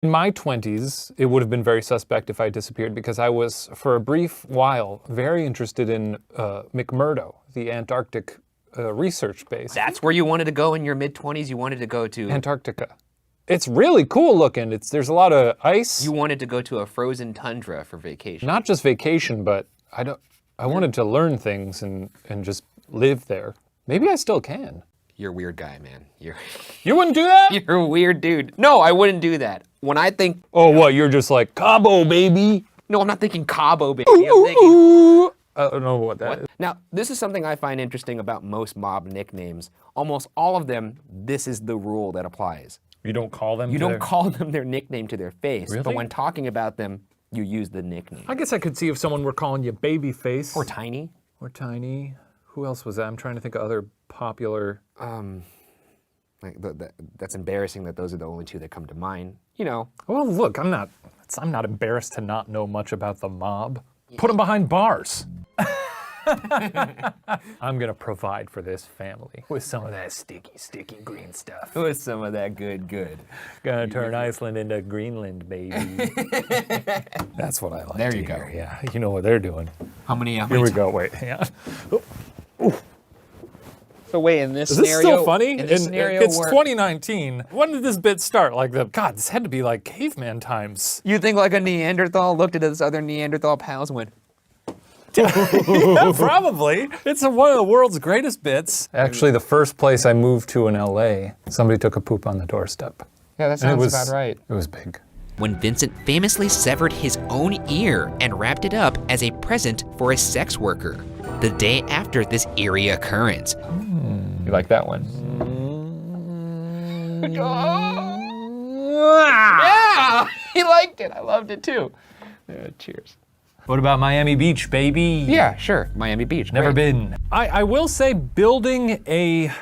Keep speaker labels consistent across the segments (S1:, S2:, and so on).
S1: In my 20s, it would have been very suspect if I disappeared because I was, for a brief while, very interested in McMurdo, the Antarctic research base.
S2: That's where you wanted to go in your mid-20s? You wanted to go to?
S1: Antarctica. It's really cool looking. There's a lot of ice.
S2: You wanted to go to a frozen tundra for vacation.
S1: Not just vacation, but I wanted to learn things and just live there. Maybe I still can.
S2: You're a weird guy, man.
S1: You wouldn't do that?
S2: You're a weird dude. No, I wouldn't do that. When I think...
S1: Oh, what, you're just like, Cabo, baby?
S2: No, I'm not thinking Cabo, baby. I'm thinking...
S1: I don't know what that is.
S2: Now, this is something I find interesting about most mob nicknames. Almost all of them, this is the rule that applies.
S1: You don't call them
S2: You don't call them their nickname to their face.
S1: Really?
S2: But when talking about them, you use the nickname.
S1: I guess I could see if someone were calling you Babyface.
S2: Or Tiny.
S1: Or Tiny. Who else was that? I'm trying to think of other popular...
S2: That's embarrassing that those are the only two that come to mind. You know.
S1: Well, look, I'm not embarrassed to not know much about the mob. Put them behind bars. I'm gonna provide for this family with some of that sticky green stuff.
S2: With some of that good.
S1: Gonna turn Iceland into Greenland, baby. That's what I like.
S2: There
S1: to
S2: you
S1: hear.
S2: go.
S1: Yeah, you know what they're doing.
S2: How many?
S1: Here we go. Wait. Yeah.
S2: So wait, in this
S1: Is this
S2: scenario,
S1: still funny?
S2: In this scenario,
S1: it's
S2: where
S1: 2019. When did this bit start? God, this had to be like caveman times.
S2: you think like a Neanderthal looked at his other Neanderthal pals and went,
S1: Yeah, probably. It's one of the world's greatest bits. Actually, the first place I moved to in LA, somebody took a poop on the doorstep.
S2: yeah, that sounds about right.
S1: It was big.
S3: When Vincent famously severed his own ear and wrapped it up as a present for a sex worker, the day after this eerie occurrence.
S2: You like that one? Yeah, he liked it. I loved it too. Cheers.
S1: What about Miami Beach, baby?
S2: Yeah, sure. Miami Beach.
S1: Never
S2: great.
S1: been. I will say building a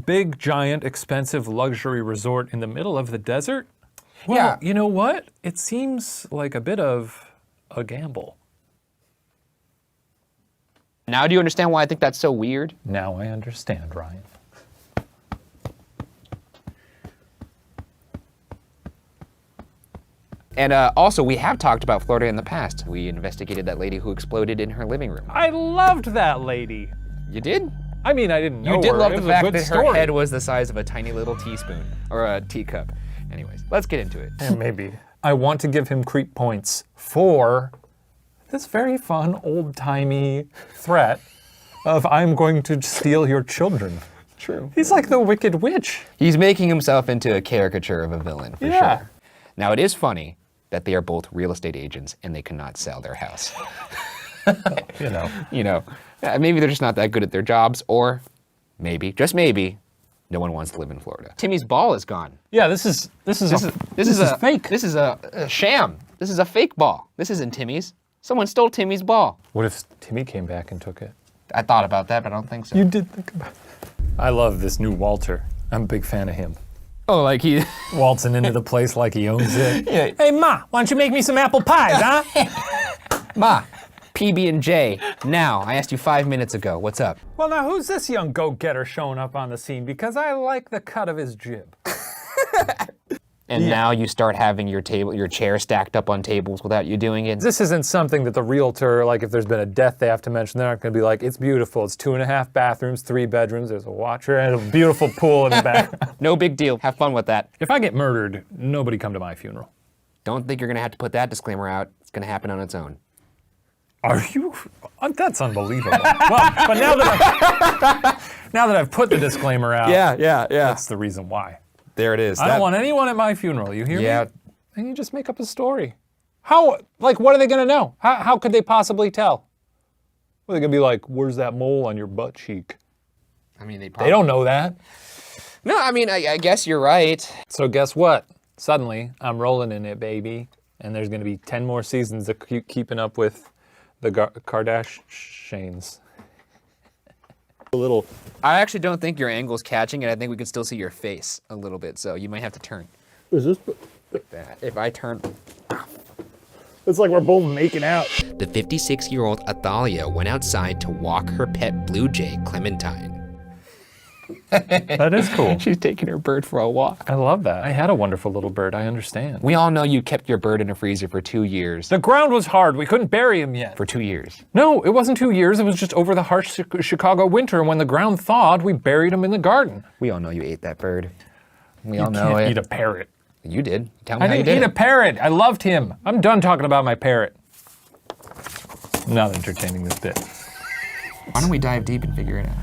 S1: big, giant, expensive luxury resort in the middle of the desert, well,
S2: Yeah.
S1: you know what? It seems like a bit of a gamble.
S2: Now, do you understand why I think that's so weird?
S1: Now I understand, Ryan.
S2: And also, we have talked about Florida in the past. We investigated that lady who exploded in her living room.
S1: I loved that lady.
S2: You did?
S1: I mean, I didn't know
S2: You did
S1: her.
S2: love
S1: It
S2: the
S1: was a
S2: fact
S1: good
S2: that her
S1: story.
S2: head was the size of a tiny little teaspoon, or a teacup. Anyways, let's get into it.
S1: Yeah, maybe. I want to give him creep points for this very fun, old-timey threat of I'm going to steal your children.
S2: True.
S1: He's like the Wicked Witch.
S2: He's making himself into a caricature of a villain, for
S1: Yeah.
S2: sure. Now, it is funny that they are both real estate agents and they cannot sell their house.
S1: You know.
S2: You know, maybe they're just not that good at their jobs, or maybe, just maybe, no one wants to live in Florida. Timmy's ball is gone.
S1: Yeah, this is fake.
S2: This is a sham. This is a fake ball. This isn't Timmy's. Someone stole Timmy's ball.
S1: What if Timmy came back and took it?
S2: I thought about that, but I don't think so.
S1: You did think about it. I love this new Walter. I'm a big fan of him.
S2: Oh, like he...
S1: Waltzing into the place like he owns it.
S2: Yeah.
S1: Hey, Ma, why don't you make me some apple pies, huh?
S2: Ma, PB&J, now. I asked you 5 minutes ago. What's up?
S1: Well, now, who's this young go-getter showing up on the scene? Because I like the cut of his jib.
S2: And now you start having your chair stacked up on tables without you doing it.
S1: This isn't something that the realtor, like if there's been a death they have to mention, they're not gonna be like, it's beautiful, it's 2.5 bathrooms, 3 bedrooms, there's a watcher and a beautiful pool in the back.
S2: No big deal. Have fun with that.
S1: If I get murdered, nobody come to my funeral.
S2: Don't think you're gonna have to put that disclaimer out. It's gonna happen on its own.
S1: Are you? That's unbelievable. Well, but now that I've put the disclaimer out,
S2: yeah.
S1: that's the reason why.
S2: There it is.
S1: I don't want anyone at my funeral, you hear
S2: Yeah.
S1: me? And you just make up a story. How, like, what are they gonna know? How could they possibly tell? Well, they're gonna be like, where's that mole on your butt cheek?
S2: I mean,
S1: They don't know that.
S2: No, I mean, I guess you're right.
S1: So guess what? Suddenly, I'm rolling in it, baby. And there's gonna be 10 more seasons of keeping up with the Kardashians. A little.
S2: I actually don't think your angle's catching, and I think we can still see your face a little bit, so you might have to turn.
S1: Is this?
S2: Like that. If I turn...
S1: It's like we're both making out.
S3: The 56-year-old Athalia went outside to walk her pet blue jay, Clementine.
S1: That is cool.
S2: She's taking her bird for a walk.
S1: I love that. I had a wonderful little bird. I understand.
S2: We all know you kept your bird in a freezer for 2 years.
S1: The ground was hard. We couldn't bury him yet.
S2: For 2 years.
S1: No, it wasn't 2 years. It was just over the harsh Chicago winter. And when the ground thawed, we buried him in the garden.
S2: We all know you ate that bird. We
S1: You
S2: all know
S1: can't
S2: it.
S1: eat a parrot.
S2: You did. Tell me
S1: I
S2: how you
S1: didn't
S2: did
S1: eat a parrot. I loved him. I'm done talking about my parrot. I'm not entertaining this bit.
S2: Why don't we dive deep and figure it out?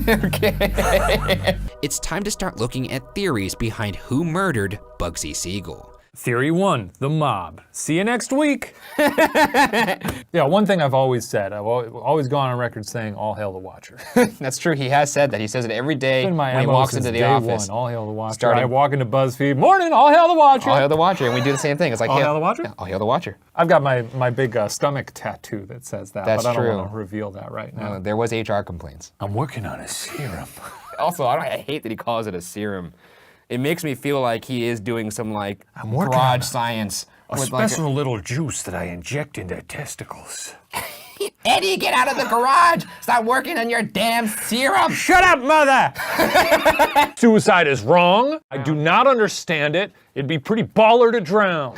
S2: Okay.
S3: It's time to start looking at theories behind who murdered Bugsy Siegel.
S1: Theory 1, the mob. See you next week. Yeah, one thing I've always said, I've always gone on record saying, all hail the Watcher.
S2: That's true. He has said that. He says it every day
S1: Been my
S2: when he
S1: MO
S2: walks
S1: since
S2: into the
S1: day
S2: office.
S1: one, all hail the Watcher.
S2: Starting-
S1: I walk into BuzzFeed, morning, all hail the Watcher.
S2: All hail the Watcher, and we do the same thing. It's like
S1: All hail the Watcher?
S2: Yeah, all hail the Watcher.
S1: I've got my big stomach tattoo that says that,
S2: That's
S1: but I don't
S2: true.
S1: want to reveal that right now.
S2: There was HR complaints.
S1: I'm working on a serum.
S2: Also, I hate that he calls it a serum. It makes me feel like he is doing some like
S1: I'm working
S2: garage
S1: on
S2: science.
S1: A
S2: with, like,
S1: special little juice that I inject into testicles.
S2: Eddie, get out of the garage! Stop working on your damn serum!
S1: Shut up, mother! Suicide is wrong. I do not understand it. It'd be pretty baller to drown.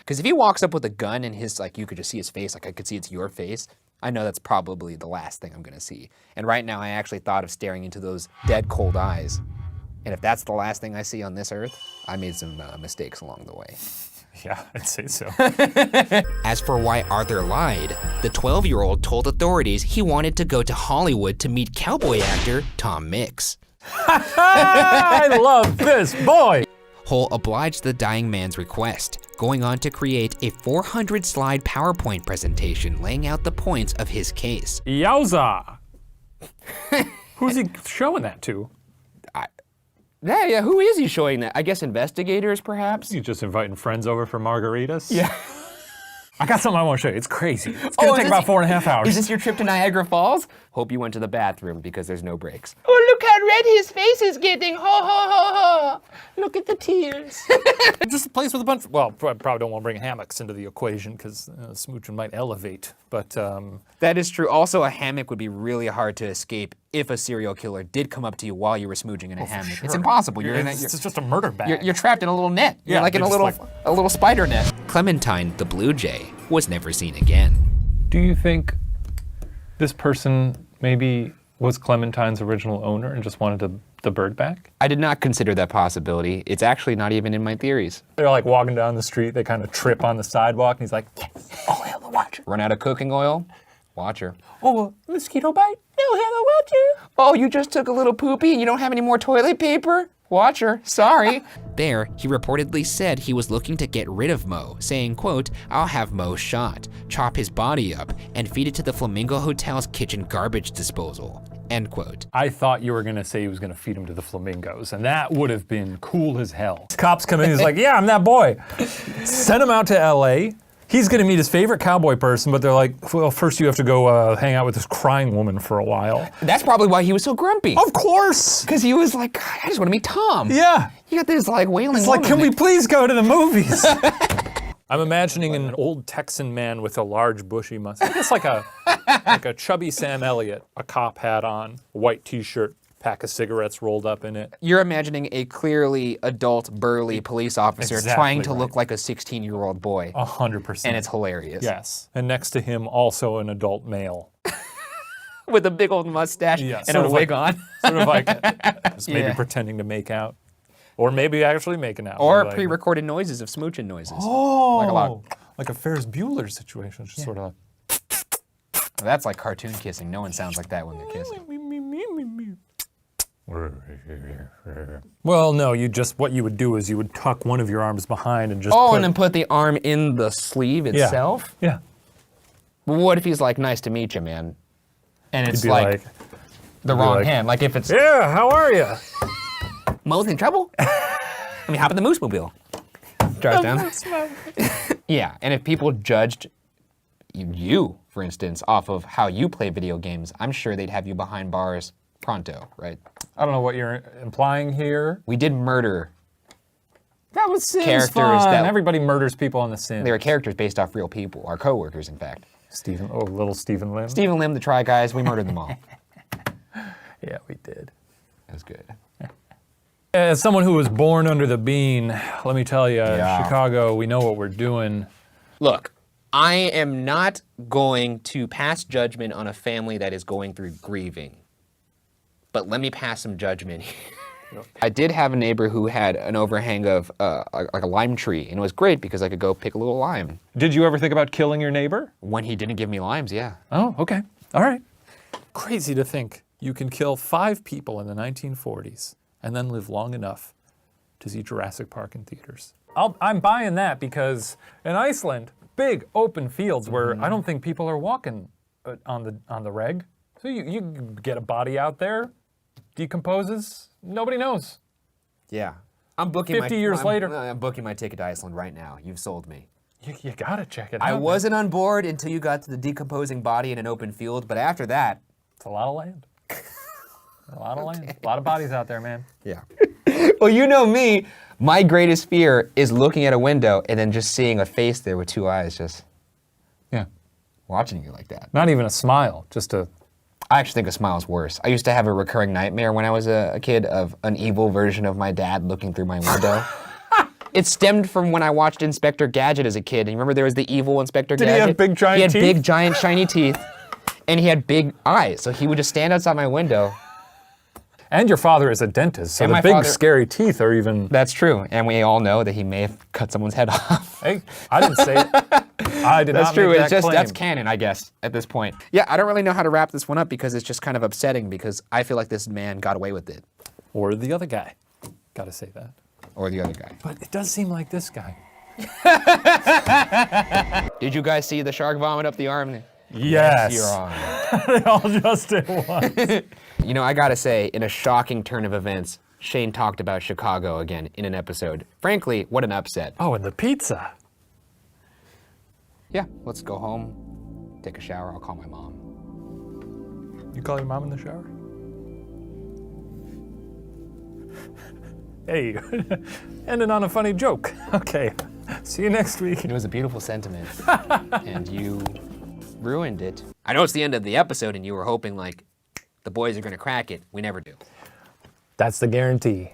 S2: Because if he walks up with a gun and his, like, you could just see his face, like I could see it's your face, I know that's probably the last thing I'm gonna see. And right now I actually thought of staring into those dead cold eyes. And if that's the last thing I see on this earth, I made some mistakes along the way.
S1: Yeah, I'd say so.
S3: As for why Arthur lied, the 12-year-old told authorities he wanted to go to Hollywood to meet cowboy actor Tom Mix.
S1: I love this boy.
S3: Hull obliged the dying man's request, going on to create a 400-slide PowerPoint presentation laying out the points of his case.
S1: Yowza. Who's he showing that to?
S2: Yeah, who is he showing that? I guess investigators, perhaps?
S1: You just inviting friends over for margaritas?
S2: Yeah.
S1: I got something I want to show you. It's crazy. It's gonna take about 4.5 hours.
S2: Is this your trip to Niagara Falls? Hope you went to the bathroom because there's no breaks. Oh, look how red his face is getting. Ho, ho, ho, ho. Look at the tears.
S1: Just a place with a bunch. Well, probably don't want to bring hammocks into the equation because smooching might elevate. But
S2: That is true. Also, a hammock would be really hard to escape if a serial killer did come up to you while you were smooching in a hammock.
S1: sure.
S2: It's impossible. You're in
S1: it's
S2: a,
S1: just a murder bag.
S2: you're trapped in a little net. You're
S1: Yeah,
S2: like in a
S1: you're
S2: little,
S1: just
S2: a little spider net.
S3: Clementine, the blue jay, was never seen again.
S1: Do you think this person maybe was Clementine's original owner and just wanted the bird back?
S2: I did not consider that possibility. It's actually not even in my theories.
S1: They're like walking down the street. They kind of trip on the sidewalk, and he's like, "Yes, all hail the Watcher."
S2: Run out of cooking oil? Watcher.
S1: Oh, mosquito bite? All hail the Watcher.
S2: Oh, you just took a little poopy and you don't have any more toilet paper? Watcher, sorry.
S3: There, he reportedly said he was looking to get rid of Mo, saying, quote, "I'll have Mo shot, chop his body up, and feed it to the Flamingo Hotel's kitchen garbage disposal," end quote.
S1: I thought you were gonna say he was gonna feed him to the flamingos, and that would have been cool as hell. Cops come in, he's like, "Yeah, I'm that boy." Send him out to LA. He's gonna meet his favorite cowboy person, but they're like, "Well, first you have to go hang out with this crying woman for a while."
S2: That's probably why he was so grumpy.
S1: Of course.
S2: Because he was like, I just want to meet Tom.
S1: Yeah.
S2: You got this like wailing
S1: It's like,
S2: woman
S1: can we
S2: that-
S1: please go to the movies? I'm imagining an old Texan man with a large bushy mustache. I guess like a chubby Sam Elliott, a cop hat on, a white t-shirt, pack of cigarettes rolled up in it.
S2: You're imagining a clearly adult, burly police officer
S1: Exactly
S2: trying to
S1: right.
S2: look like a 16-year-old boy.
S1: 100%.
S2: And it's hilarious.
S1: Yes. And next to him, also an adult male.
S2: With a big old mustache
S1: Yeah,
S2: and
S1: sort
S2: a
S1: of
S2: wig
S1: like-
S2: on.
S1: Sort of like just maybe
S2: Yeah.
S1: pretending to make out. Or maybe actually making out.
S2: Or
S1: Like-
S2: pre-recorded noises of smooching noises.
S1: Oh,
S2: Like a lot.
S1: like a Ferris Bueller situation. Just sort of
S2: That's like cartoon kissing. No one sounds like that when they're kissing.
S1: Well, no, what you would do is you would tuck one of your arms behind and just
S2: Oh,
S1: put
S2: and then put the arm in the sleeve
S1: yeah.
S2: itself?
S1: Yeah.
S2: Well, what if he's like, nice to meet you, man? And it's
S1: You'd be
S2: like, the wrong
S1: like,
S2: hand. Like if it's,
S1: yeah, how are you?
S2: Mo's in trouble? Let me hop in the moose mobile. Drives down. Yeah, and if people judged you, for instance, off of how you play video games, I'm sure they'd have you behind bars pronto, right?
S1: I don't know what you're implying here.
S2: We did murder.
S1: That was Sims
S2: Characters
S1: fun.
S2: that-
S1: Everybody murders people on The Sims.
S2: They were characters based off real people, our coworkers, in fact.
S1: Little Stephen Lim.
S2: Stephen Lim, the Try Guys, we murdered them all.
S1: Yeah, we did.
S2: That was good.
S1: As someone who was born under the bean, let me tell you,
S2: Yeah.
S1: Chicago, we know what we're doing.
S2: Look, I am not going to pass judgment on a family that is going through grieving. But let me pass some judgment. I did have a neighbor who had an overhang of like a lime tree, and it was great because I could go pick a little lime.
S1: Did you ever think about killing your neighbor?
S2: When he didn't give me limes, yeah.
S1: Oh, okay. All right. Crazy to think you can kill 5 people in the 1940s and then live long enough to see Jurassic Park in theaters. I'm buying that because in Iceland, big open fields where I don't think people are walking on the reg. So you get a body out there, decomposes, nobody knows.
S2: Yeah. I'm booking
S1: 50 years later.
S2: I'm booking my ticket to Iceland right now. You've sold me.
S1: You gotta check it out.
S2: I
S1: man.
S2: wasn't on board until you got to the decomposing body in an open field, but after that...
S1: It's a lot of land. A lot of land. A lot of bodies out there, man.
S2: Yeah. Well, you know me. My greatest fear is looking at a window and then just seeing a face there with 2 eyes just
S1: Yeah.
S2: watching you like that.
S1: Not even a smile, just a...
S2: I actually think a smile is worse. I used to have a recurring nightmare when I was a kid of an evil version of my dad looking through my window. It stemmed from when I watched Inspector Gadget as a kid. And you remember there was the evil Inspector Gadget?
S1: Did he have big, giant
S2: He had
S1: teeth?
S2: big, giant, shiny teeth. And he had big eyes. So he would just stand outside my window.
S1: And your father is a dentist, so
S2: And
S1: the
S2: my
S1: big,
S2: father-
S1: scary teeth are even...
S2: That's true. And we all know that he may have cut someone's head off.
S1: Hey, I didn't say it. I did
S2: That's
S1: not
S2: true.
S1: make
S2: It's
S1: that
S2: just
S1: claim.
S2: that's canon, I guess, at this point. Yeah, I don't really know how to wrap this one up because it's just kind of upsetting because I feel like this man got away with it.
S1: Or the other guy. Gotta say that.
S2: Or the other guy.
S1: But it does seem like this guy.
S2: Did you guys see the shark vomit up the arm?
S1: Yes.
S2: You're on.
S1: They all just did once.
S2: You know, I gotta say, in a shocking turn of events, Shane talked about Chicago again in an episode. Frankly, what an upset.
S1: Oh, and the pizza.
S2: Yeah, let's go home, take a shower, I'll call my mom.
S1: You call your mom in the shower? Hey, ending on a funny joke. Okay, see you next week.
S2: It was a beautiful sentiment, and you ruined it. I know it's the end of the episode and you were hoping like, the boys are gonna crack it. We never do.
S1: That's the guarantee.